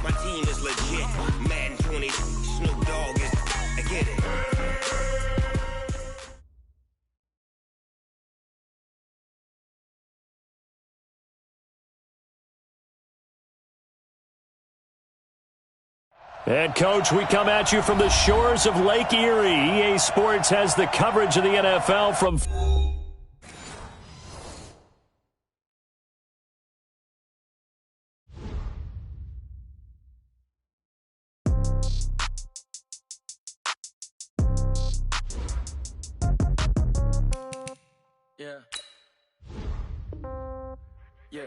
My team is legit. Madden 20, Snoop Dogg is. I get it. And, Coach, we come at you from the shores of Lake Erie. EA Sports has the coverage of the NFL from... Yeah. Yeah.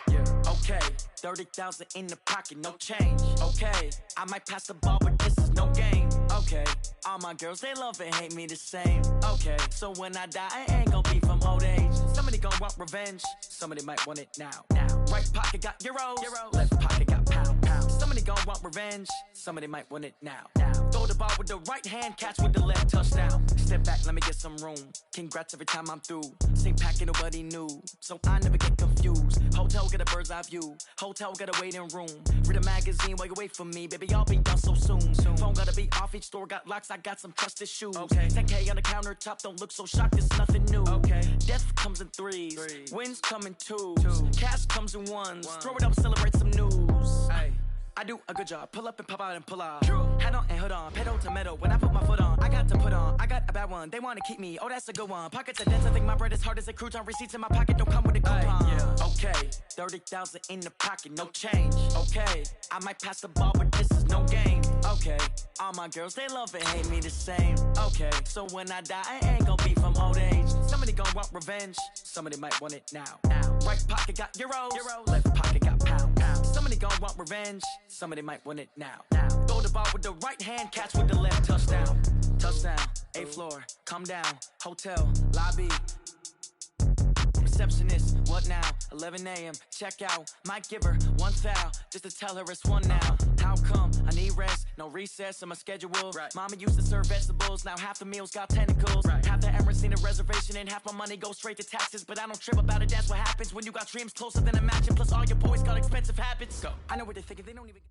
Yeah. Okay. 30,000 in the pocket, no change. Okay. I might pass the ball, but this is no game. Okay. All my girls, they love and hate me the same. Okay. So when I die, I ain't gonna be from old age. Somebody gonna want revenge. Somebody might want it now. Right pocket got euros. Left pocket got pound. Somebody gonna want revenge. Somebody might want it now. Throw the ball with the right hand, catch with the left, touchdown. Step back, let me get some room. Congrats every time I'm through. Same packet, nobody knew. So I never get confused. Hotel got a bird's eye view. Hotel got a waiting room. Read a magazine while you wait for me. Baby, I'll be done so soon. Phone gotta be off, each store got locks. I got some trusted shoes. 10K on the countertop, don't look so shocked, it's nothing new. Death comes in threes. Wins come in twos. Cash comes in ones. Throw it up, celebrate some news. I do a good job. Pull up and pop out and pull out. Head on and hood on. Pedal to metal. When I put my foot on, I got to put on. I got a bad one. They want to keep me. Oh, that's a good one. Pockets are dense. I think my bread is hard as a crouton. Receipts in my pocket don't come with a coupon. Okay. 30,000 in the pocket. No change. Okay. I might pass the ball, but this is no game. Okay. All my girls, they love and hate me the same. Okay. So when I die, I ain't gonna be from old age. Somebody gonna want revenge. Somebody might want it now. Right pocket got euros. Left pocket got pound. Somebody gonna want revenge. Somebody might want it now. Throw the ball with the right hand, catch with the left, touchdown. Touchdown, 8th floor, come down, hotel, lobby. Receptionist, what now? 11 a.m., check out. Might give her one foul, just to tell her it's one now. How come? I need rest, no recess in my schedule. Mama used to serve vegetables, now half the meals got tentacles. Half the Emirates seen a reservation and half my money goes straight to taxes. But I don't trip about it, that's what happens when you got dreams closer than a match. And plus all your boys got expensive habits. Go. I know what they're thinking, they don't even...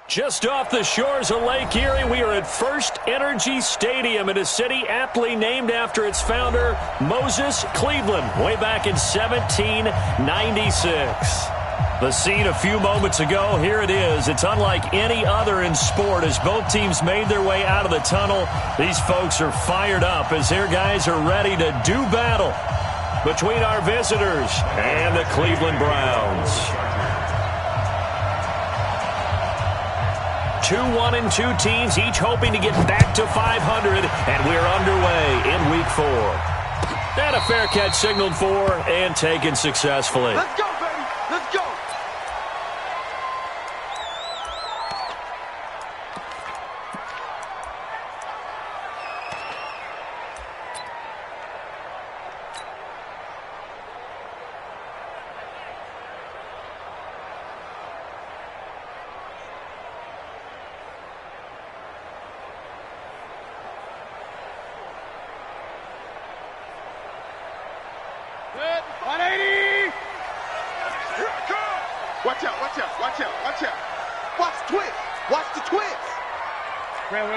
Just off the shores of Lake Erie, we are at First Energy Stadium in a city aptly named after its founder, Moses Cleveland, way back in 1796. The scene a few moments ago, here it is. It's unlike any other in sport as both teams made their way out of the tunnel. These folks are fired up as their guys are ready to do battle between our visitors and the Cleveland Browns. 2-1-2 teams, each hoping to get back to 500, and we're underway in Week 4. And a fair catch signaled for and taken successfully. Let's go, baby! Let's go! Real.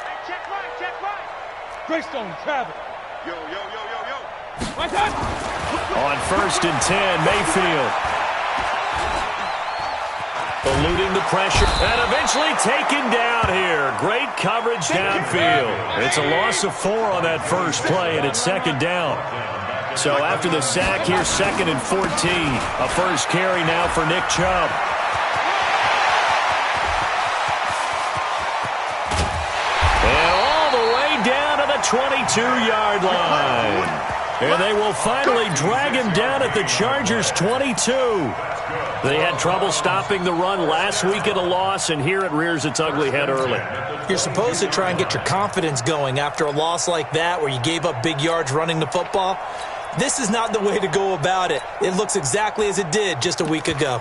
Hey, check right. Greystone, Travis. Yo. Right side. On 1st and 10, Mayfield. Eluding the pressure. And eventually taken down here. Great coverage downfield. It's a loss of 4 on that first play, and it's 2nd down. So after the sack, here's 2nd and 14. A first carry now for Nick Chubb. And all the way down to the 22-yard line. And they will finally drag him down at the Chargers' 22. They had trouble stopping the run last week in a loss, and here it rears its ugly head early. You're supposed to try and get your confidence going after a loss like that where you gave up big yards running the football. This is not the way to go about it. It looks exactly as it did just a week ago.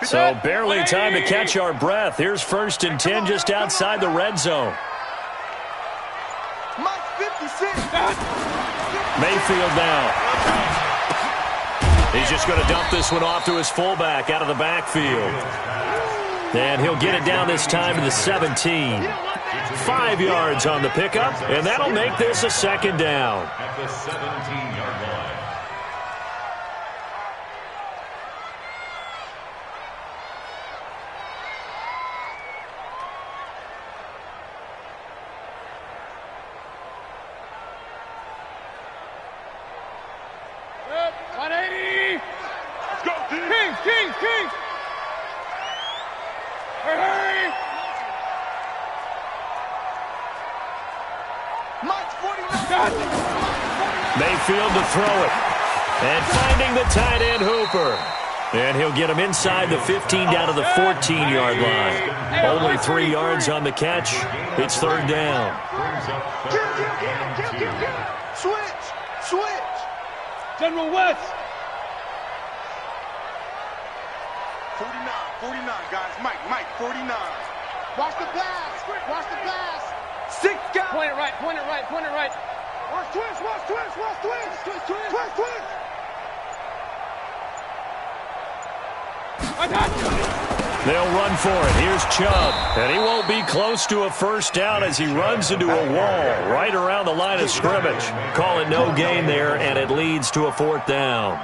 So barely time to catch our breath. Here's 1st and 10 just outside the red zone. Mayfield now. He's just going to dump this one off to his fullback out of the backfield. And he'll get it down this time to the 17. 5 yards on the pickup, and that'll make this a 2nd down. At the 17-yard line. Kings! Hurry! Mayfield to throw it. And finding the tight end Hooper. And he'll get him inside the 15 down to the 14-yard line. Only 3 yards on the catch. It's 3rd down. Switch! General West! 49, guys. Mike, 49. Watch the pass. 6 guys. Point it right. Watch twist. They'll run for it. Here's Chubb. And he won't be close to a 1st down as he runs into a wall right around the line of scrimmage. Call it no gain there, and it leads to a 4th down.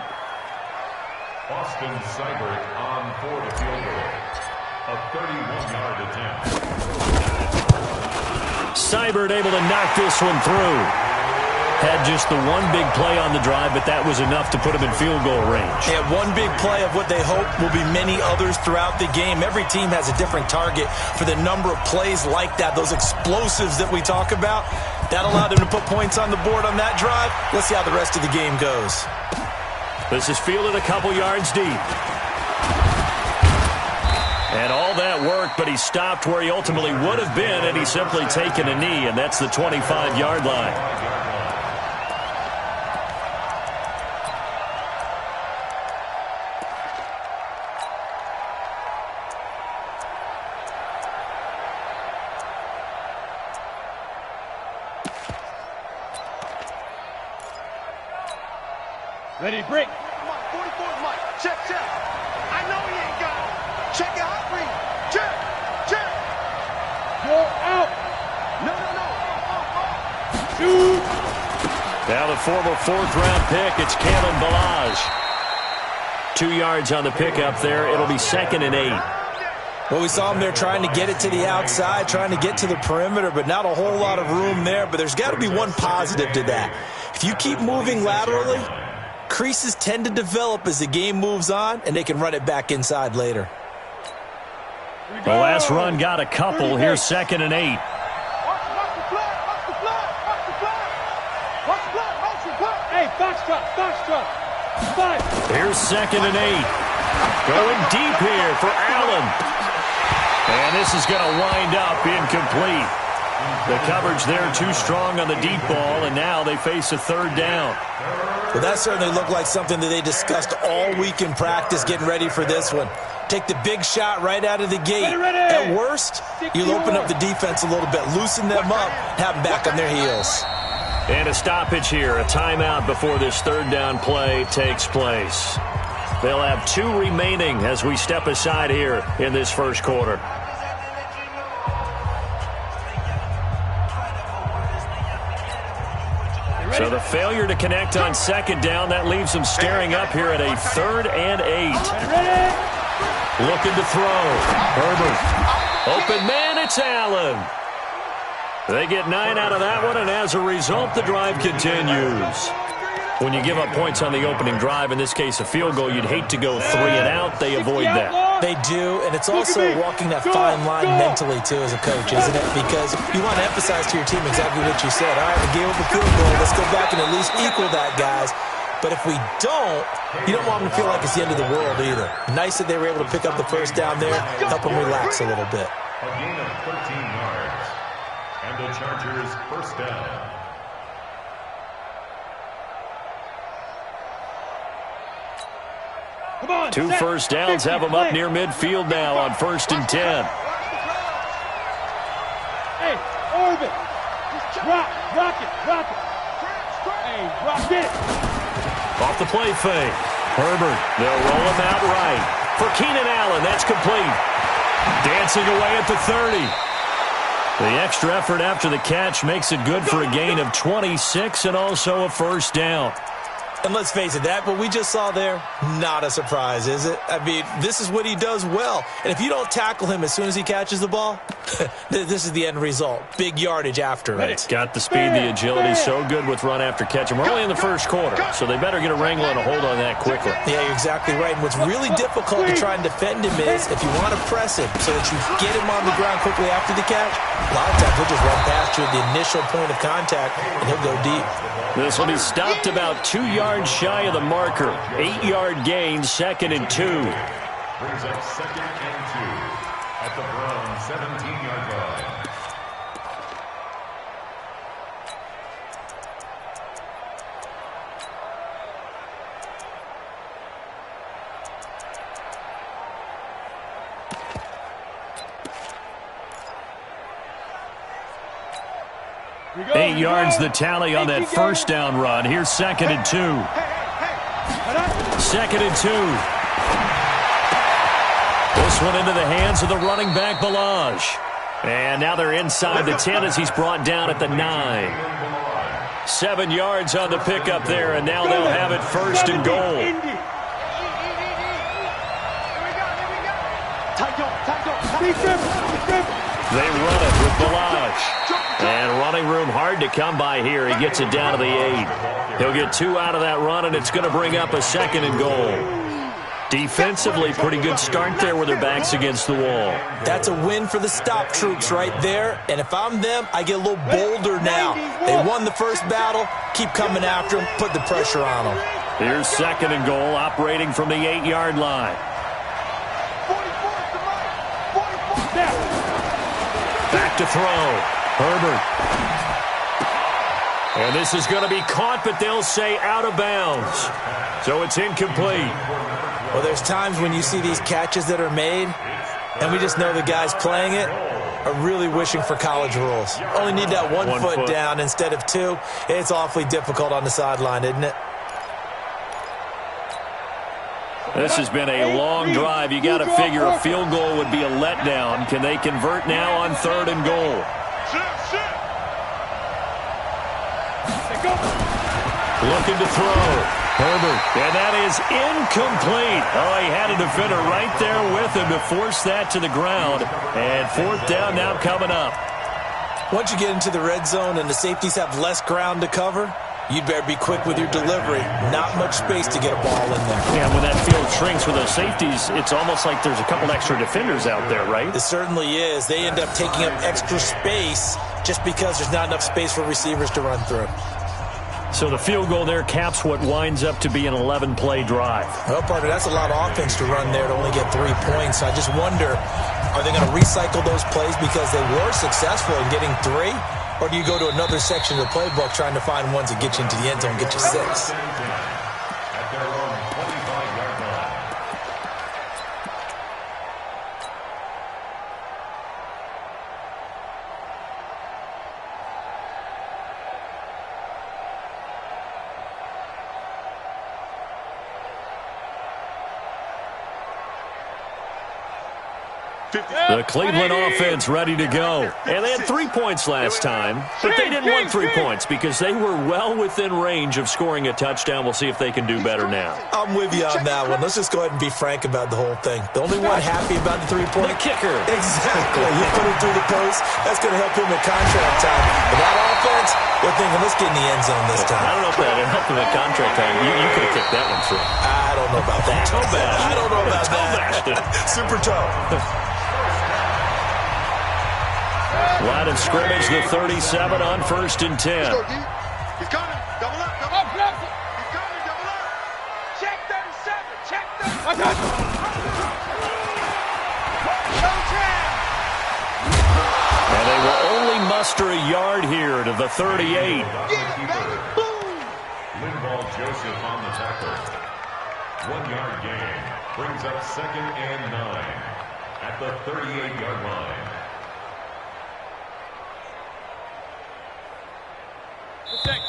Austin Seibert on for the field goal. A 31-yard attempt. Seibert able to knock this one through. Had just the one big play on the drive, but that was enough to put him in field goal range. Yeah, one big play of what they hope will be many others throughout the game. Every team has a different target for the number of plays like that, those explosives that we talk about. That allowed them to put points on the board on that drive. Let's see how the rest of the game goes. This is fielded a couple yards deep. And all that work, but he stopped where he ultimately would have been, and he's simply taken a knee, and that's the 25-yard line. Ready, break. Come on, 44's Mike. Check. I know he ain't got it. Check it out, Reed. Check. Go out. No. Shoot. Now the former 4th-round pick, it's Kalen Ballage. 2 yards on the pickup there. It'll be 2nd and 8. Well, we saw him there trying to get it to the outside, trying to get to the perimeter, but not a whole lot of room there. But there's got to be one positive to that. If you keep moving laterally, creases tend to develop as the game moves on, and they can run it back inside later. The last run got a couple. Here's 2nd and 8. Watch the flag. Hey, Foxtrot. 5. Here's 2nd and 8. Going deep here for Allen. And this is going to wind up incomplete. The coverage there too strong on the deep ball, and now they face a 3rd down. Well, that certainly looked like something that they discussed all week in practice getting ready for this one. Take the big shot right out of the gate. Ready. At worst, you'll open up the defense a little bit, loosen them up, have them back on their heels. And a stoppage here, a timeout before this 3rd down play takes place. They'll have 2 remaining as we step aside here in this 1st quarter. So the failure to connect on 2nd down, that leaves them staring up here at a 3rd and 8. Looking to throw. Herbert. Open man, it's Allen. They get 9 out of that one, and as a result, the drive continues. When you give up points on the opening drive, in this case a field goal, you'd hate to go 3 and out. They avoid that. They do, and it's also walking that fine line mentally, too, as a coach, isn't it? Because you want to emphasize to your team exactly what you said. All right, we gave up a field goal. Let's go back and at least equal that, guys. But if we don't, you don't want them to feel like it's the end of the world either. Nice that they were able to pick up the 1st down there, help them relax a little bit. A gain of 13 yards. And the Chargers 1st down. 2 first downs have them up near midfield now on 1st and 10. Hey, Orbit. Rock it. Hey, rock it. Off the play fake. Herbert, they'll roll him out right. For Keenan Allen, that's complete. Dancing away at the 30. The extra effort after the catch makes it good for a gain of 26 and also a first down. And let's face it, that what we just saw there, not a surprise, is it? I mean, this is what he does well. And if you don't tackle him as soon as he catches the ball, this is the end result. Big yardage after it. Got the speed, the agility, so good with run after catch. And we're only in the first quarter, so they better get a wrangle and a hold on that quickly. Yeah, you're exactly right. And what's really difficult to try and defend him is if you want to press him so that you get him on the ground quickly after the catch, a lot of times he'll just run past you at the initial point of contact, and he'll go deep. This will be stopped about 2 yards shy of the marker. 8-yard gain, 2nd and 2. Brings up 2nd and 2 at the Brown 17-yard line. Eight yards the tally on that first down run. Here's 2nd and 2. 2nd and 2. This one into the hands of the running back, Balaj. And now they're inside the 10 as he's brought down at the 9. 7 yards on the pickup there, and now they'll have it 1st and goal. They run it with Balaj. And running room hard to come by here. He gets it down to the 8. He'll get 2 out of that run, and it's going to bring up a 2nd and goal. Defensively, pretty good start there with their backs against the wall. That's a win for the stop troops right there. And if I'm them, I get a little bolder now. They won the first battle. Keep coming after them. Put the pressure on them. Here's 2nd and goal, operating from the 8-yard line. Back to throw. Herbert. And this is going to be caught, but they'll say out of bounds. So it's incomplete. Well, there's times when you see these catches that are made, and we just know the guys playing it are really wishing for college rules. Only need that one foot down instead of 2. It's awfully difficult on the sideline, isn't it? This has been a long drive. You got to figure a field goal would be a letdown. Can they convert now on 3rd and goal? Looking to throw. Herbert. And that is incomplete. Oh, he had a defender right there with him to force that to the ground. And 4th down now coming up. Once you get into the red zone and the safeties have less ground to cover, you'd better be quick with your delivery. Not much space to get a ball in there. Yeah, when that field shrinks with those safeties, it's almost like there's a couple extra defenders out there, right? It certainly is. They end up taking up extra space just because there's not enough space for receivers to run through. So the field goal there caps what winds up to be an 11-play drive. Well, partner, that's a lot of offense to run there to only get 3 points. I just wonder, are they going to recycle those plays because they were successful in getting 3? Or do you go to another section of the playbook trying to find ones that get you into the end zone and get you 6? At their own 25-yard line. The Cleveland offense ready to go. And they had 3 points last time, but they didn't want 3 points because they were well within range of scoring a touchdown. We'll see if they can do better now. I'm with you on that one. Let's just go ahead and be frank about the whole thing. The only one happy about the 3-point? The kicker. Exactly. You put it through the post. That's going to help him at contract time. But that offense, they're thinking, let's get in the end zone this time. I don't know if that helped him at contract time. You could have kicked that one through. I don't know about that. Toe bash. I don't know about toe that. Super toe. Line of scrimmage, the 37 on 1st and 10. He's coming. Double up. Double up. He's coming. Double up. Check 37. Check 37. And they will only muster a yard here to the 38. Linval Joseph on the tackle. 1 yard gain. brings up 2nd and 9 at the 38-yard line.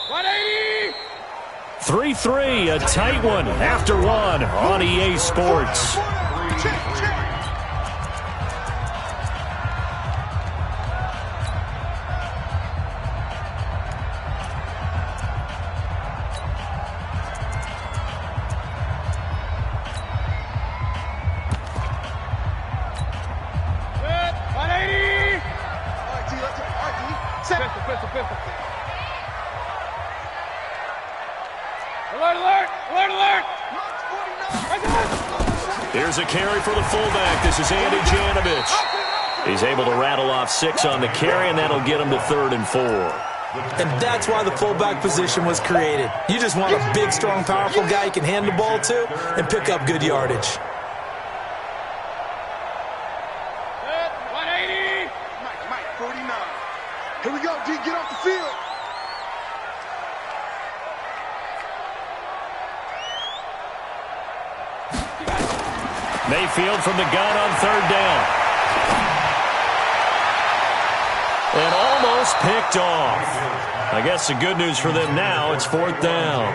180! 3-3, a tight one after one on EA Sports. Here's a carry for the fullback. This is Andy Janovich. He's able to rattle off 6 on the carry, and that'll get him to 3rd and 4. And that's why the fullback position was created. You just want a big, strong, powerful guy you can hand the ball to and pick up good yardage. 180! Mike, 49. Here we go, D, get off the field. Mayfield from the gun on 3rd down. And almost picked off. I guess the good news for them now, it's 4th down.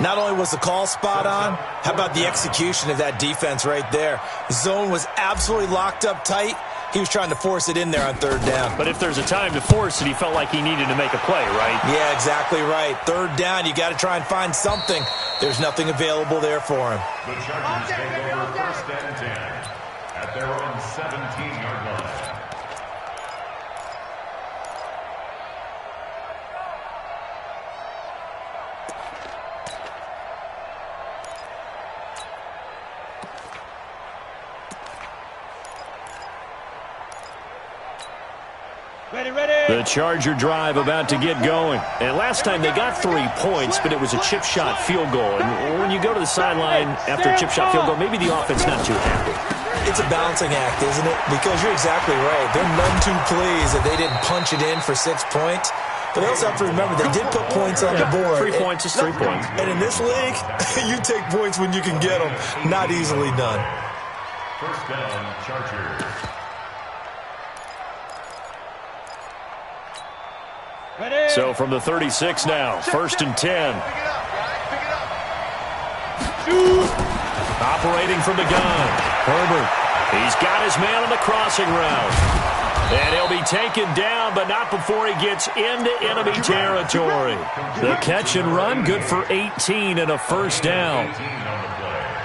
Not only was the call spot on, how about the execution of that defense right there? The zone was absolutely locked up tight. He was trying to force it in there on 3rd down. But if there's a time to force it, he felt like he needed to make a play, right? Yeah, exactly right. 3rd down, you got to try and find something. There's nothing available there for him. The Chargers take over 1st and 10 at their own 17-yard line. The Charger drive about to get going. And last time they got 3 points, but it was a chip shot field goal. And when you go to the sideline after a chip shot field goal, maybe the offense not too happy. It's a balancing act, isn't it? Because you're exactly right. They're none too pleased that they didn't punch it in for 6 points. But they also have to remember they did put points on the board. 3 points is 3 points. And in this league, you take points when you can get them. Not easily done. 1st down, Chargers. So from the 36 now, 1st and 10. Pick it up, guys, pick it up. Operating from the gun. Herbert. He's got his man on the crossing route. And he'll be taken down, but not before he gets into enemy territory. The catch and run, good for 18 and a 1st down.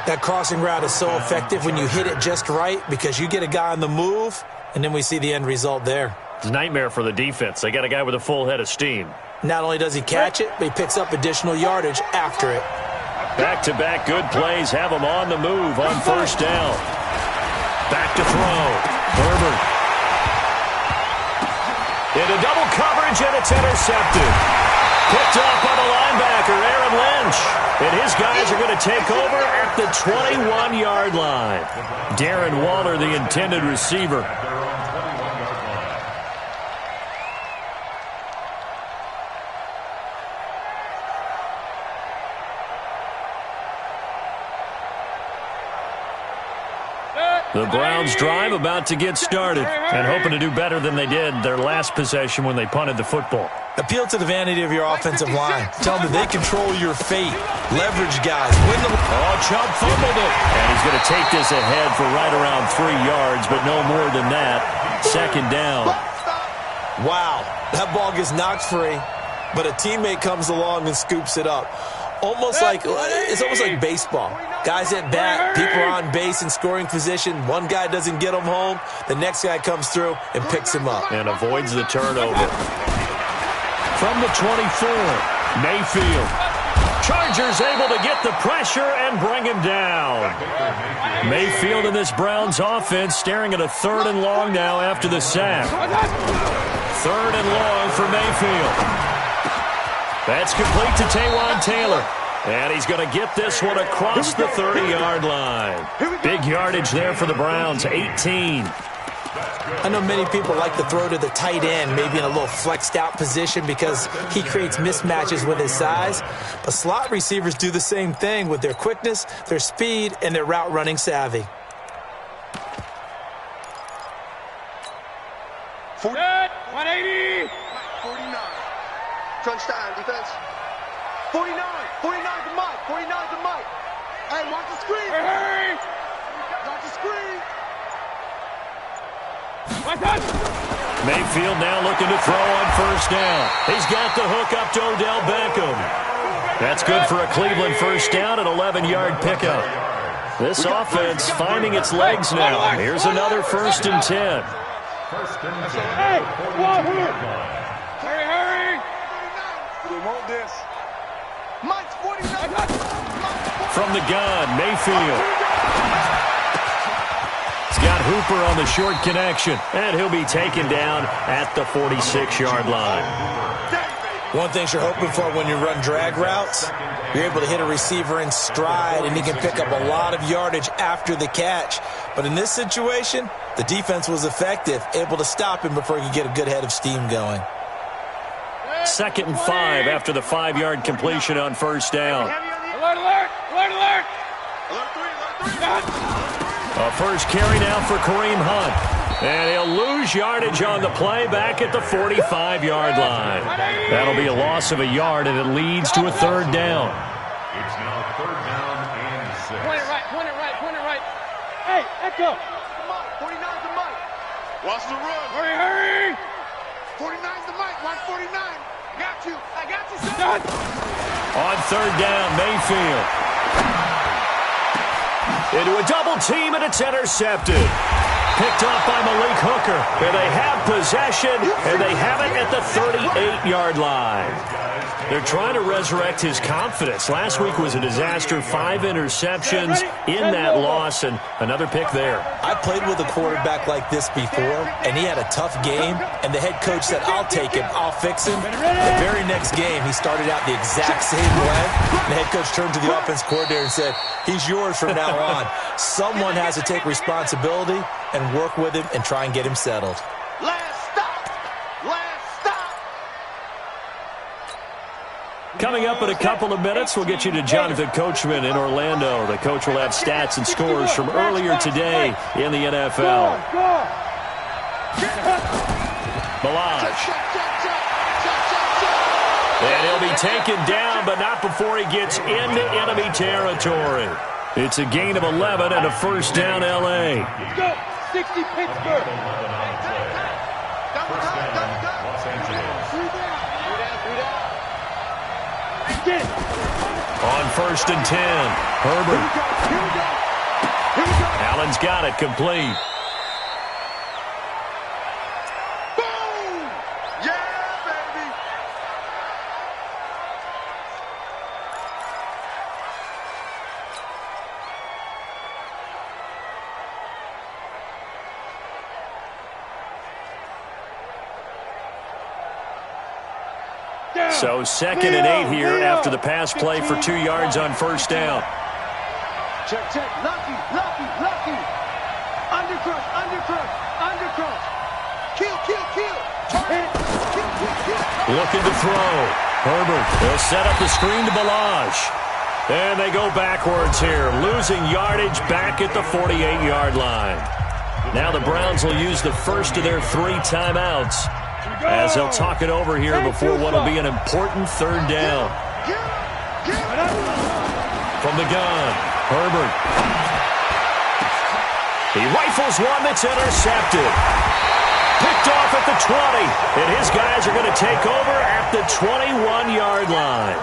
That crossing route is so effective when you hit it just right because you get a guy on the move, and then we see the end result there. It's a nightmare for the defense. They got a guy with a full head of steam. Not only does he catch it, but he picks up additional yardage after it. Back-to-back good plays have him on the move on 1st down. Back to throw. Herbert. Into double coverage, and it's intercepted. Picked off by the linebacker, Aaron Lynch. And his guys are going to take over at the 21-yard line. Darren Waller, the intended receiver. The Browns drive about to get started and hoping to do better than they did their last possession when they punted the football. Appeal to the vanity of your offensive line. Tell them they control your fate. Leverage guys. Win the... Oh, Chubb fumbled it. And he's going to take this ahead for right around 3 yards, but no more than that. 2nd down. Wow. That ball gets knocked free, but a teammate comes along and scoops it up. It's almost like baseball. Guys at bat, people are on base in scoring position. One guy doesn't get him home. The next guy comes through and picks him up. And avoids the turnover. From the 24, Mayfield. Chargers able to get the pressure and bring him down. Mayfield in this Browns offense staring at a 3rd and long now after the sack. 3rd and long for Mayfield. That's complete to Taywan Taylor. And he's going to get this one across the 30-yard line. Big yardage there for the Browns, 18. I know many people like to throw to the tight end, maybe in a little flexed out position because he creates mismatches with his size. But slot receivers do the same thing with their quickness, their speed, and their route running savvy. 180. 49. Crunch time, defense. 49. 49 to Mike. 49 to Mike. Hey, watch the screen. Hey. Watch the screen. Mayfield now looking to throw on first down. He's got the hook up to Odell Beckham. That's good for a Cleveland first down, an 11-yard pickup. This offense finding its legs now. Here's another 1st and 10. Hey, hurry. We want this. Mike's 49. From the gun, Mayfield. He's got Hooper on the short connection, and he'll be taken down at the 46-yard line. One thing you're hoping for when you run drag routes, you're able to hit a receiver in stride, and he can pick up a lot of yardage after the catch. But in this situation, the defense was effective, able to stop him before he could get a good head of steam going. 2nd and 5 after the 5-yard completion on first down. Alert. A first carry now for Kareem Hunt. And he'll lose yardage on the play back at the 45-yard line. That'll be a loss of a yard, and it leads to a 3rd down. It's now 3rd down and 6. Point it right. Hey, echo. Mike, 49 to Mike. Watch the run. Hurry. 49 to Mike. Watch 49. I got you, son. Done. On 3rd down, Mayfield. Into a double team, and it's intercepted. Picked off by Malik Hooker. And they have possession, and they have it at the 38-yard line. They're trying to resurrect his confidence. Last week was a disaster. 5 interceptions in that loss, and another pick there. I played with a quarterback like this before, and he had a tough game, and the head coach said, I'll take him, I'll fix him. The very next game, he started out the exact same way. The head coach turned to the offense coordinator and said, he's yours from now on. Someone has to take responsibility and work with him and try and get him settled. Last stop. Coming up in a couple of minutes, we'll get you to Jonathan Coachman in Orlando. The coach will have stats and scores from earlier today in the NFL. Balaj. And he'll be taken down, but not before he gets into enemy territory. It's a gain of 11 and a first down, L.A. Let's go. 60 Pittsburgh. Get it. On 1st and 10, Herbert. Allen's got it, complete. Boom! Yeah, baby! So 2nd and 8 here after the pass play for 2 yards on first down. Check. Lucky. Undercrush. Kill. Kill. Looking to throw. Herbert, they'll set up the screen to Balaj. And they go backwards here, losing yardage back at the 48-yard line. Now the Browns will use the first of their 3 timeouts as they'll talk it over here before what will be an important 3rd down. From the gun, Herbert. He rifles one that's intercepted. Picked off at the 20, and his guys are going to take over at the 21-yard line.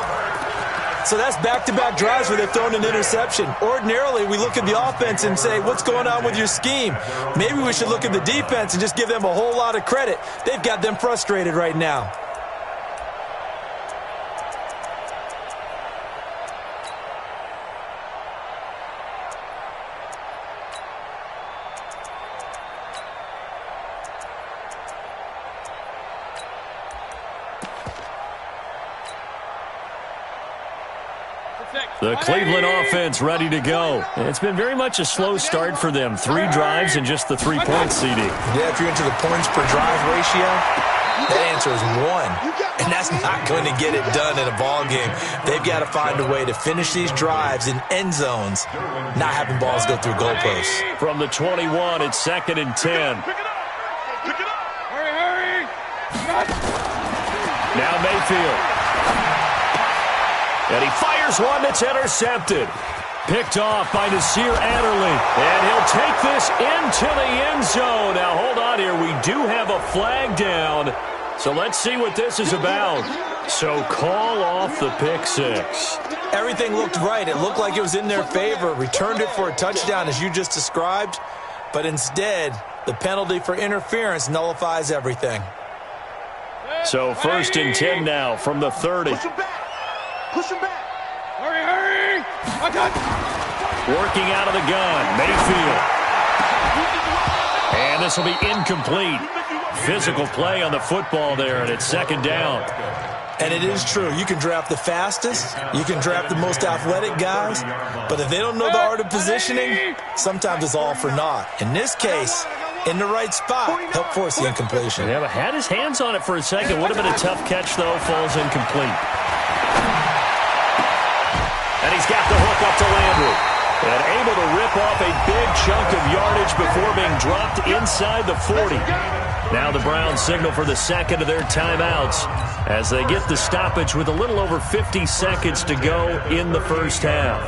So that's back-to-back drives where they've thrown an interception. Ordinarily, we look at the offense and say, what's going on with your scheme? Maybe we should look at the defense and just give them a whole lot of credit. They've got them frustrated right now. Protect. The Cleveland offense ready to go. It's been very much a slow start for them. 3 drives and just the 3-point CD. Yeah, if you're into the points per drive ratio, that answer is 1. And that's not going to get it done in a ball game. They've got to find a way to finish these drives in end zones, not having balls go through goalposts. From the 21, it's 2nd and 10. Hurry! Now Mayfield. And he fires one that's intercepted. Picked off by Nasir Adderley. And he'll take this into the end zone. Now, hold on here. We do have a flag down. So let's see what this is about. So call off the pick 6. Everything looked right. It looked like it was in their favor. Returned it for a touchdown, as you just described. But instead, the penalty for interference nullifies everything. So 1st and 10 now from the 30. Push him back. Push him back. Hurry! Working out of the gun, Mayfield. And this will be incomplete. Physical play on the football there, and it's 2nd down. And it is true. You can draft the fastest. You can draft the most athletic guys. But if they don't know the art of positioning, sometimes it's all for naught. In this case, in the right spot, help force the incompletion. Yeah, but had his hands on it for a second. Would have been a tough catch, though. Falls incomplete. And he's got the hook up to Landry. And able to rip off a big chunk of yardage before being dropped inside the 40. Now the Browns signal for the 2nd of their timeouts as they get the stoppage with a little over 50 seconds to go in the first half.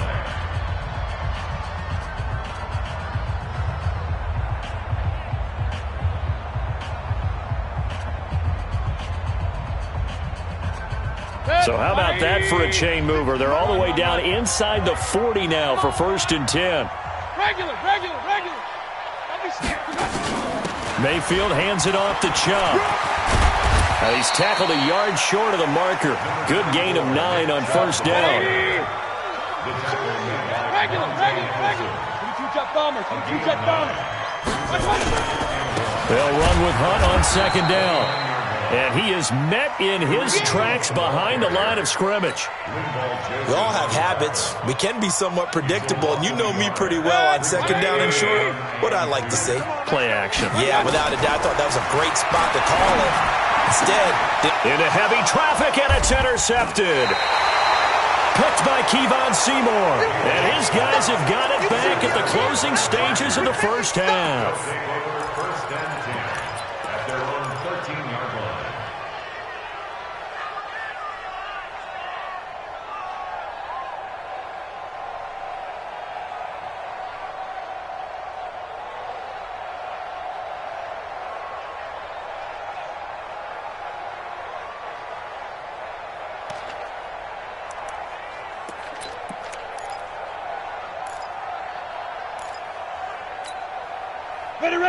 So how about that for a chain mover? They're all the way down inside the 40 now for 1st and 10. Regular. Mayfield hands it off to Chubb. He's tackled a yard short of the marker. Good gain of 9 on 1st down. Regular. 22-jet bombers. They'll run with Hunt on 2nd down. And he is met in his tracks behind the line of scrimmage. We all have habits. We can be somewhat predictable, and you know me pretty well on 2nd down and short. What I like to see. Play action. Yeah, without a doubt. I thought that was a great spot to call it. Instead, into heavy traffic, and it's intercepted. Picked by Kevon Seymour. And his guys have got it back at the closing stages of the first half. First and 10 at their own 13-yard line.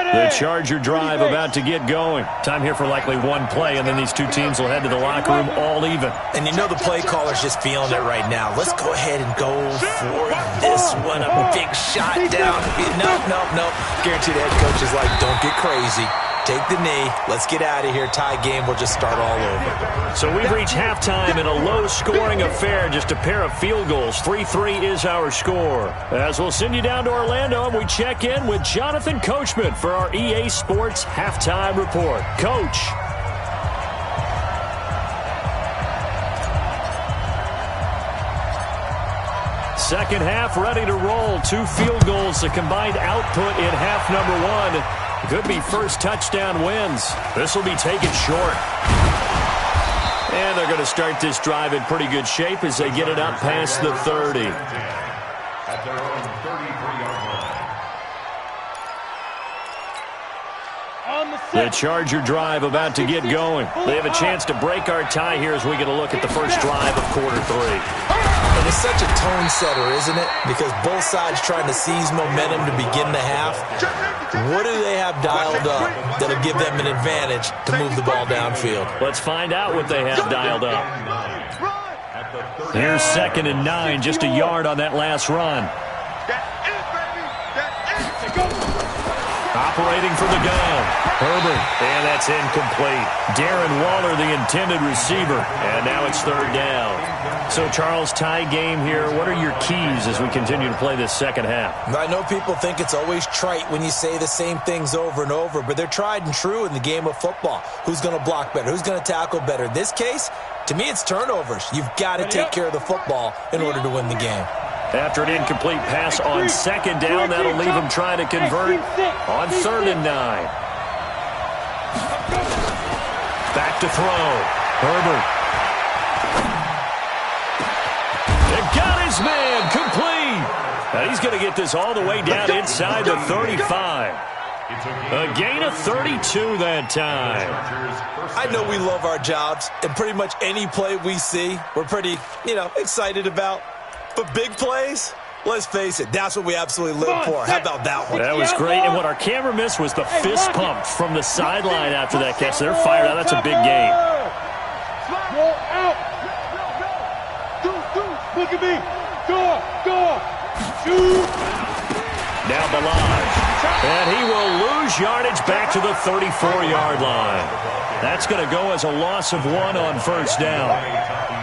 The Charger drive about to get going. Time here for likely one play, and then these two teams will head to the locker room all even. And you know the play caller's just feeling it right now. Let's go ahead and go for this one. A big shot down. Nope. Guaranteed the head coach is like, don't get crazy. Take the knee. Let's get out of here. Tie game. We'll just start all over. So we've reached halftime in a low-scoring affair. Just a pair of field goals. 3-3 is our score. As we'll send you down to Orlando, and we check in with Jonathan Coachman for our EA Sports Halftime Report. Coach. Second half ready to roll. 2 field goals, the combined output in half number 1. Could be first touchdown wins. This will be taken short. And they're going to start this drive in pretty good shape as they get it up past the 30. At their own 33-yard line. The Charger drive about to get going. They have a chance to break our tie here as we get a look at the first drive of quarter 3. And it's such a tone setter, isn't it? Because both sides trying to seize momentum to begin the half. What do they have dialed up that'll give them an advantage to move the ball downfield? Let's find out what they have dialed up. Here's 2nd and 9, just a yard on that last run. Operating from the gun. Herbert. And that's incomplete. Darren Waller, the intended receiver. And now it's third down. So, Charles, tie game here. What are your keys as we continue to play this second half? I know people think it's always trite when you say the same things over and over, but they're tried and true in the game of football. Who's going to block better? Who's going to tackle better? In this case, to me, it's turnovers. You've got to take care of the football in order to win the game. After an incomplete pass on second down, that'll leave him trying to convert on 3rd and 9. Back to throw. Herbert. They got his man complete. Now he's going to get this all the way down inside the 35. A gain of 32 that time. I know we love our jobs, and pretty much any play we see, we're pretty, excited about. But big plays, let's face it, that's what we absolutely live for. How about that one? That was great, and what our camera missed was the fist pump from the sideline after that catch. They're fired out. That's a big gain. Roll out. Look at me. Go. Shoot. Now Balaj. And he will lose yardage back to the 34-yard line. That's going to go as a loss of 1 on first down.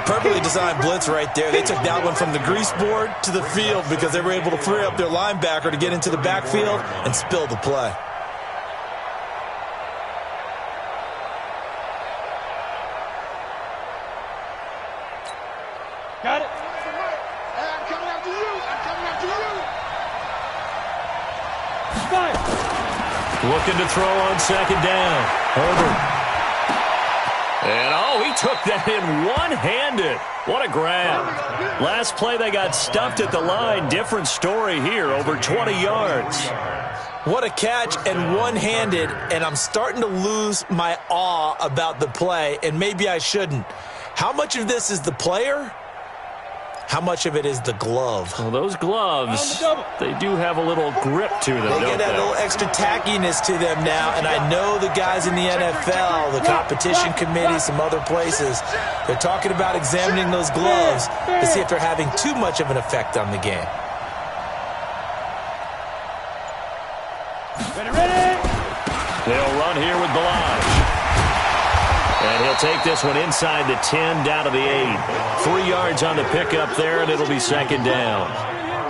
Perfectly designed blitz right there. They took that one from the grease board to the field because they were able to free up their linebacker to get into the backfield and spill the play. Got it. I'm coming after you. Fire. Looking to throw on second down. Herbert. And, he took that in one-handed. What a grab. Last play, they got stuffed at the line. Different story here, over 20 yards. What a catch and one-handed, and I'm starting to lose my awe about the play, and maybe I shouldn't. How much of this is the player? How much of it is the glove? Well, those gloves, they do have a little grip to them, They get that little extra tackiness to them now, and I know the guys in the NFL, the competition committee, some other places, they're talking about examining those gloves to see if they're having too much of an effect on the game. Ready. They'll run here with Balaj. And he'll take this one inside the 10, down to the 8. 3 yards on the pickup there, and it'll be second down.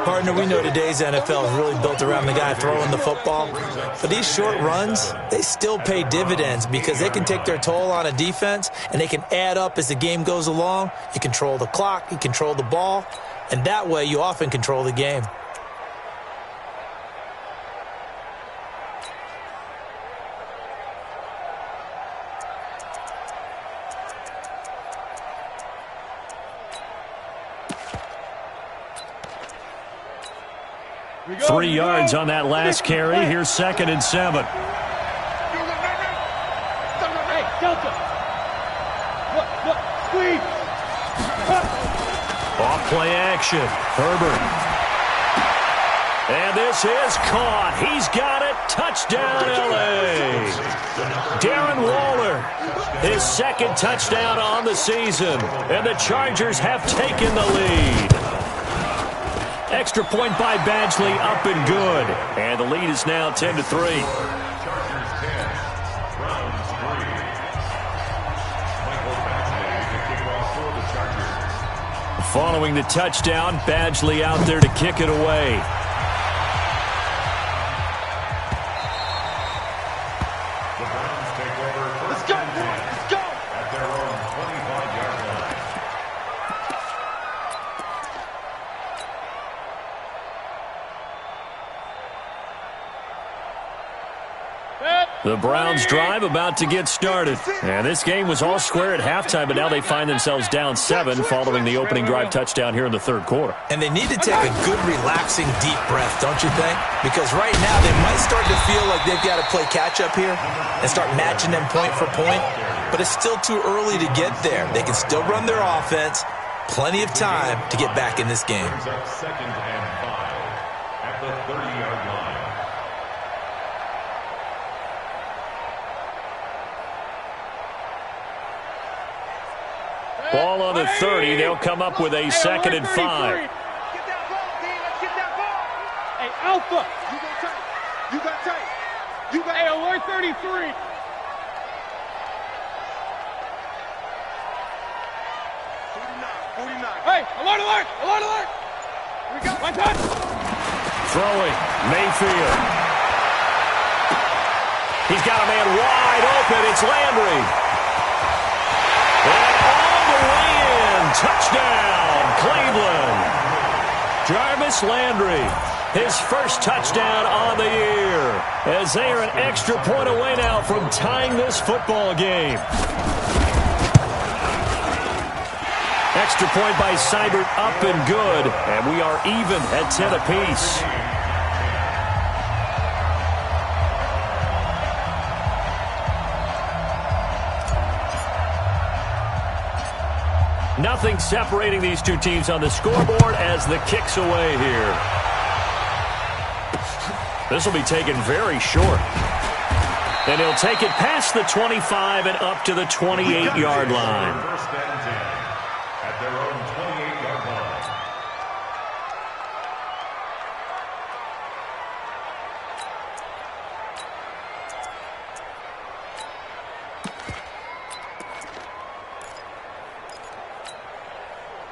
Partner, we know today's NFL is really built around the guy throwing the football. But these short runs, they still pay dividends because they can take their toll on a defense, and they can add up as the game goes along. You control the clock, you control the ball, and that way you often control the game. We go. 3 yards on that last carry. Here's 2nd and 7. Hey, Delta. Look, squeeze. Off play action. Herbert. And this is caught. He's got it. Touchdown, L.A. Darren Waller, his 2nd touchdown on the season. And the Chargers have taken the lead. Extra point by Badgley, up and good. And the lead is now 10-3. Chargers 10, Browns 3. Michael Badgley, the kickoff for the Chargers. Following the touchdown, Badgley out there to kick it away. The Browns take over first and 10 at their own 25-yard line. The Browns drive about to get started. And this game was all square at halftime, but now they find themselves down 7 following the opening drive touchdown here in the third quarter. And they need to take a good, relaxing, deep breath, don't you think? Because right now they might start to feel like they've got to play catch-up here and start matching them point for point. But it's still too early to get there. They can still run their offense. Plenty of time to get back in this game. Brings up 2nd and 5 at the 30-yard line. Ball on the 30. They'll come up with a 2nd and 5. Get that ball, D. Let's get that ball. Hey, Alpha. You got tight. alert 33. Hey, alert, alert, alert, alert. Here we go. One touch. Throwing, Mayfield. He's got a man wide open. It's Landry. And all the way in. Touchdown, Cleveland. Jarvis Landry, his first touchdown on the year, as they are an extra point away now from tying this football game. Extra point by Seibert, up and good, and we are even at 10 apiece. Nothing separating these two teams on the scoreboard as the kick's away here. This will be taken very short. And he'll take it past the 25 and up to the 28-yard line. First and 10 at their own 28-yard line.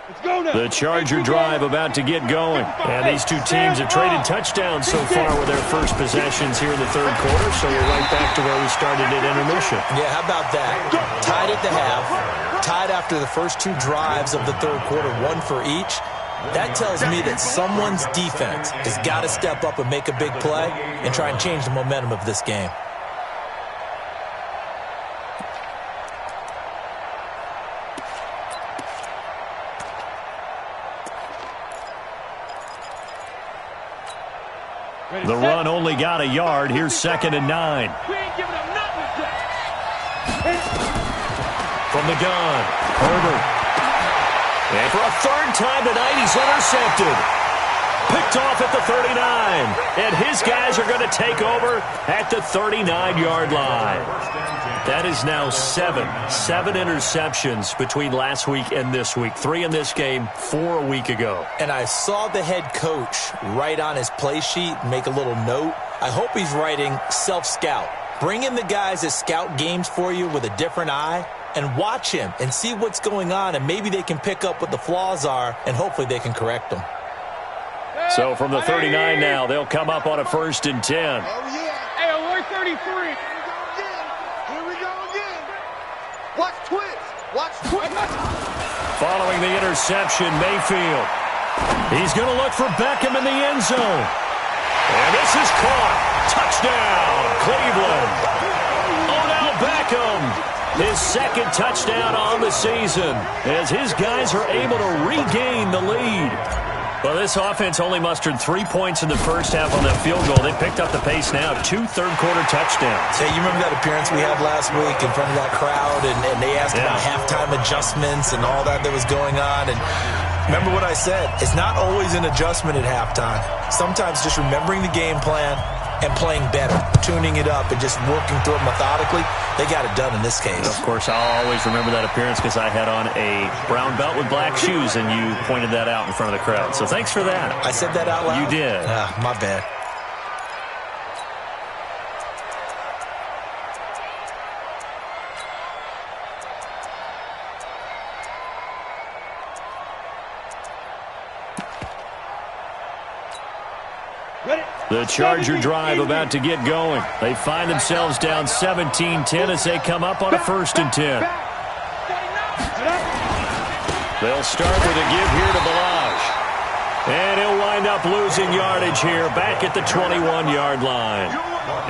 Let's go now. The Charger drive about to get going. And these two teams have traded touchdowns so far with their first possessions here in the third quarter, so we're right back to where we started at intermission. Yeah, how about that? Tied at the half, tied after the first two drives of the third quarter, one for each. That tells me that someone's defense has got to step up and make a big play and try and change the momentum of this game. The run only got a yard. Here's 2nd and 9. We ain't giving them nothing today. From the gun, Herbert. And for a third time tonight, he's intercepted. Picked off at the 39. And his guys are going to take over at the 39-yard line. That is now 7 interceptions between last week and this week. 3 in this game, 4 a week ago. And I saw the head coach write on his play sheet, make a little note. I hope he's writing self-scout. Bring in the guys that scout games for you with a different eye and watch him and see what's going on, and maybe they can pick up what the flaws are, and hopefully they can correct them. So from the 39 now, they'll come up on a 1st and 10. Oh, yeah. Hey, alert 33. Here we go again. Watch twist. Watch twist. Following the interception, Mayfield. He's going to look for Beckham in the end zone. And this is caught. Touchdown, Cleveland. Odell Beckham, his 2nd touchdown on the season, as his guys are able to regain the lead. Well, this offense only mustered 3 points in the first half on that field goal. They picked up the pace now, 2 third-quarter touchdowns. Hey, you remember that appearance we had last week in front of that crowd, and they asked about halftime adjustments and all that was going on, and remember what I said, it's not always an adjustment at halftime. Sometimes just remembering the game plan and playing better, tuning it up and just working through it methodically, they got it done in this case. Of course, I'll always remember that appearance because I had on a brown belt with black shoes, and you pointed that out in front of the crowd. So thanks for that. I said that out loud? You did. My bad. The Charger drive about to get going. They find themselves down 17-10 as they come up on a 1st and 10. They'll start with a give here to Balaj. And he'll wind up losing yardage here back at the 21-yard line.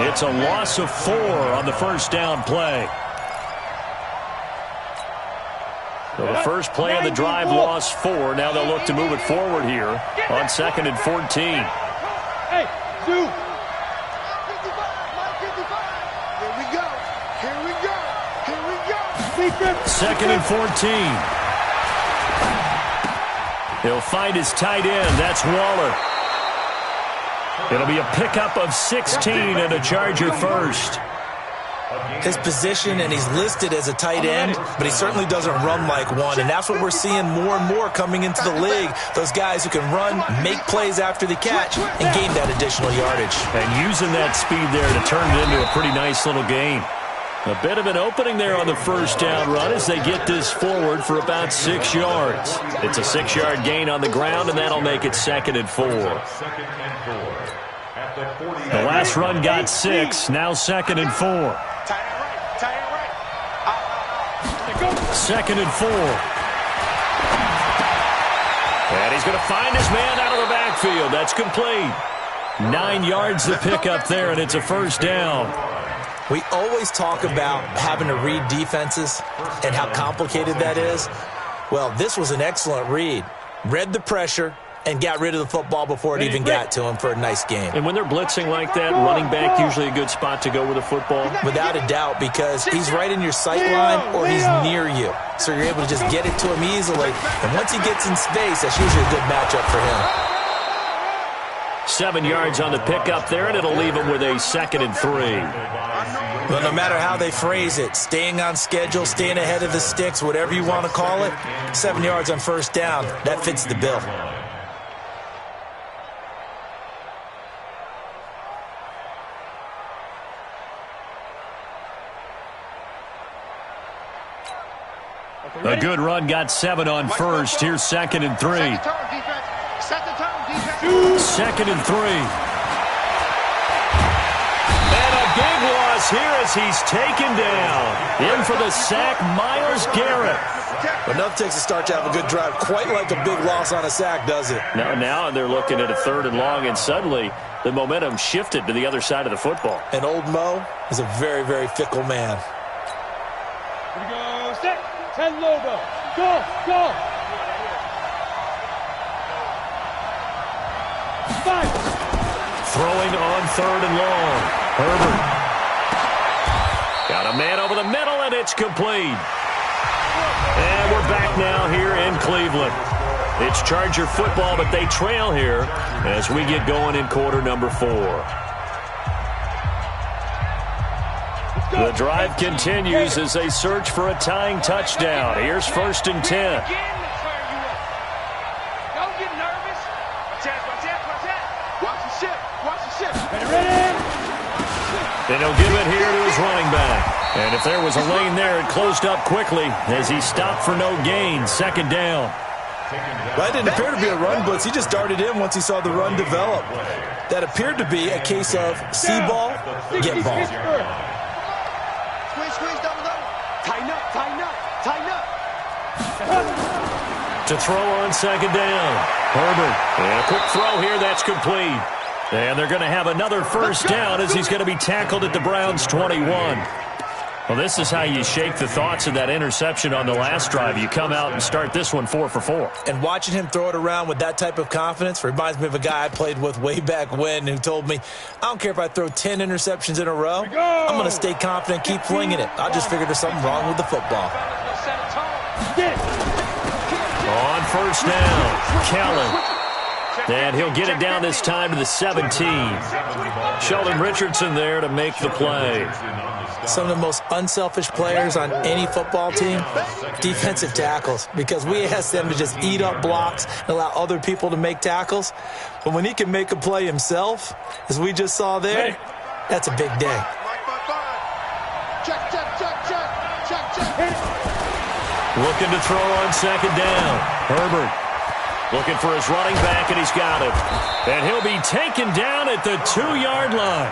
It's a loss of 4 on the first down play. So the first play of the drive lost 4. Now they'll look to move it forward here on 2nd and 14. Hey, Zoo. Here we go. Here we go. Here we go. 2nd and 14. He'll find his tight end. That's Waller. It'll be a pickup of 16 and a Charger first. his position, and he's listed as a tight end, but he certainly doesn't run like one, and that's what we're seeing more and more coming into the league. Those guys who can run, make plays after the catch, and gain that additional yardage. And using that speed there to turn it into a pretty nice little game. A bit of an opening there on the first down run as they get this forward for about 6 yards. It's a 6-yard gain on the ground, and that'll make it 2nd and 4. The last run got 6, now 2nd and 4. 2nd and 4. And he's going to find his man out of the backfield. That's complete. 9 yards to pick up there, and it's a first down. We always talk about having to read defenses and how complicated that is. Well, this was an excellent read. Read the pressure and got rid of the football before it even got to him for a nice game. And when they're blitzing like that, running back usually a good spot to go with the football? Without a doubt, because he's right in your sight line or he's near you. So you're able to just get it to him easily. And once he gets in space, that's usually a good matchup for him. 7 yards on the pickup there, and it'll leave him with a 2nd and 3. Well, no matter how they phrase it, staying on schedule, staying ahead of the sticks, whatever you want to call it, 7 yards on first down, that fits the bill. A good run got 7 on first. Here's 2nd and 3. Set the tone, defense. 2nd and 3. And a big loss here as he's taken down. In for the sack, Myles Garrett. But enough takes a start to have a good drive. Quite like a big loss on a sack, does it? Now they're looking at a 3rd and long, and suddenly the momentum shifted to the other side of the football. And old Mo is a very, very fickle man. Here we go. Set. 10 logo. Go. Go. 5. Throwing on 3rd and long. Herbert. Got a man over the middle, and it's complete. And we're back now here in Cleveland. It's Charger football, but they trail here as we get going in quarter number 4. The drive continues as they search for a tying touchdown. Here's 1st and 10. And he'll give it here to his running back. And if there was a lane there, it closed up quickly as he stopped for no gain. 2nd down. Well, that didn't appear to be a run blitz. He just darted in once he saw the run develop. That appeared to be a case of see ball, get ball. Squeeze, double. Tighten up. To throw on 2nd down. Herbert. And a quick throw here. That's complete. And they're going to have another first down as he's going to be tackled at the Browns' 21. Well, this is how you shake the thoughts of that interception on the last drive. You come out and start this one 4 for 4. And watching him throw it around with that type of confidence reminds me of a guy I played with way back when who told me, I don't care if I throw 10 interceptions in a row. I'm going to stay confident, keep flinging it. I just figured there's something wrong with the football. On first down, Kellen. And he'll get it down this time to the 17. Sheldon Richardson there to make the play. Some of the most unselfish players on any football team, defensive tackles, because we ask them to just eat up blocks and allow other people to make tackles. But when he can make a play himself, as we just saw there, that's a big day. Check. Looking to throw on 2nd down. Herbert looking for his running back, and he's got it. And he'll be taken down at the 2-yard line.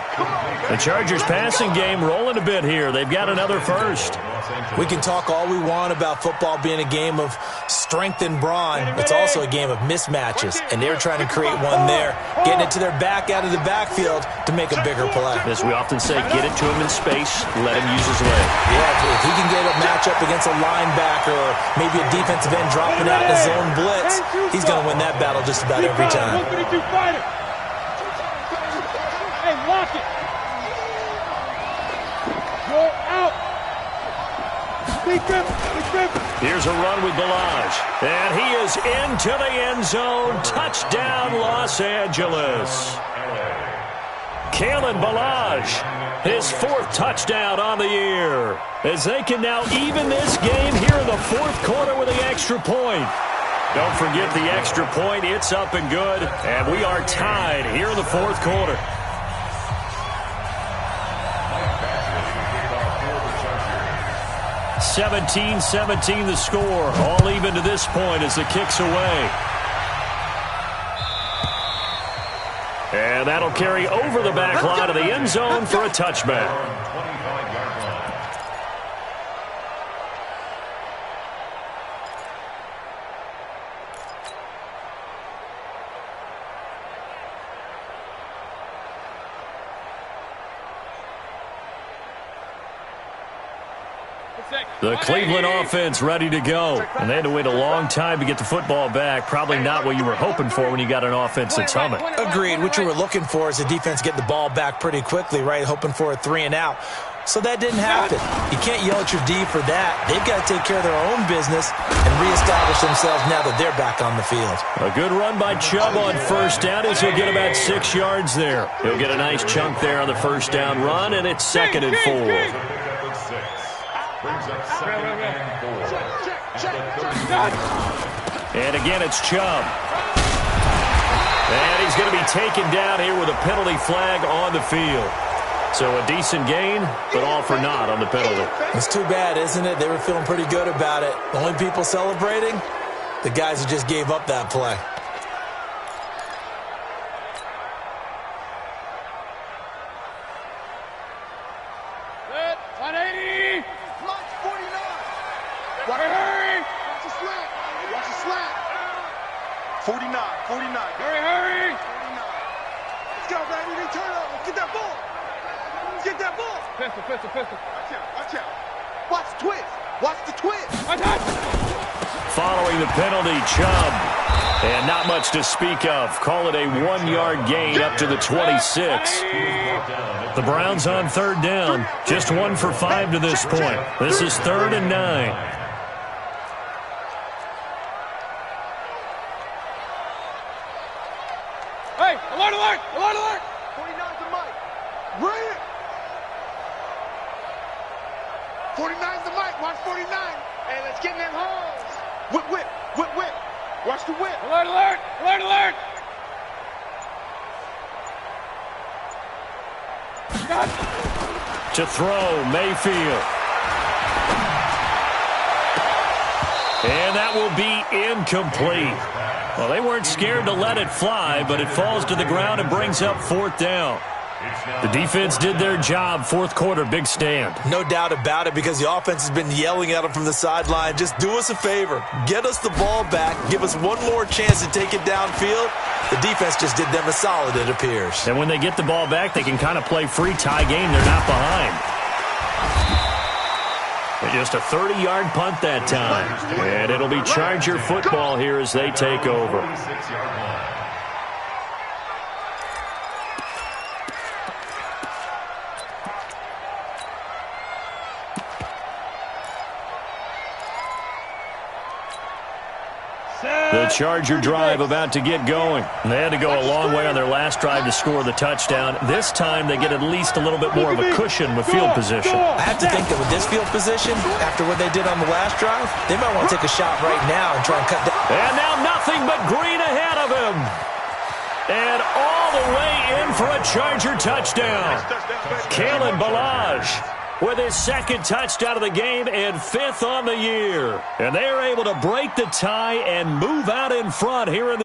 The Chargers passing game rolling a bit here. They've got another first. We can talk all we want about football being a game of strength and brawn. It's also a game of mismatches, and they're trying to create one there, getting it to their back out of the backfield to make a bigger play. As we often say, get it to him in space, let him use his leg. Yeah, if he can get a matchup against a linebacker or maybe a defensive end dropping out in a zone blitz, he's going to win that battle just about every time. Hey, lock it. Go out. Here's a run with Balaj. And he is into the end zone. Touchdown, Los Angeles. Kalen Ballage, his 4th touchdown on the year, as they can now even this game here in the 4th quarter with the extra point. Don't forget the extra point. It's up and good, and we are tied here in the 4th quarter. 17-17 the score, all even to this point as the kick's away. And that'll carry over the back line of the end zone for a touchback. The Cleveland offense ready to go. And they had to wait a long time to get the football back. Probably not what you were hoping for when you got an offense that's humming. Agreed. What you were looking for is the defense getting the ball back pretty quickly, right? Hoping for a 3-and-out. So that didn't happen. You can't yell at your D for that. They've got to take care of their own business and reestablish themselves now that they're back on the field. A good run by Chubb on first down as he'll get about 6 yards there. He'll get a nice chunk there on the first down run, and it's 2nd and 4. Brings up 2nd and 4. And again, it's Chubb. And he's going to be taken down here with a penalty flag on the field. So a decent gain, but all for naught on the penalty. It's too bad, isn't it? They were feeling pretty good about it. The only people celebrating, the guys who just gave up that play. Pistol. Watch out. Watch the twist. Watch the twist. Following the penalty, Chubb. And not much to speak of. Call it a 1-yard gain up to the 26. The Browns on 3rd down. Just 1 for 5 to this point. This is 3rd and 9. Hey, alert, alert, alert, alert. 49's the mic. Bring it. 49's the mic. Watch 49. Hey, let's get in them holes. Whip. Watch the whip. Alert, alert, alert, alert. To throw, Mayfield. And that will be incomplete. Well, they weren't scared to let it fly, but it falls to the ground and brings up 4th down. The defense did their job. 4th quarter, big stand. No doubt about it, because the offense has been yelling at them from the sideline. Just do us a favor. Get us the ball back. Give us one more chance to take it downfield. The defense just did them a solid, it appears. And when they get the ball back, they can kind of play free tie game. They're not behind. And just a 30-yard punt that time. And it'll be Charger football here as they take over. The Charger drive about to get going. They had to go a long way on their last drive to score the touchdown. This time they get at least a little bit more of a cushion with field position. I have to think that with this field position, after what they did on the last drive, they might want to take a shot right now and try and cut down. And now nothing but green ahead of him. And all the way in for a Charger touchdown. Kalen Ballage with his 2nd touchdown of the game and 5th on the year. And they are able to break the tie and move out in front here in the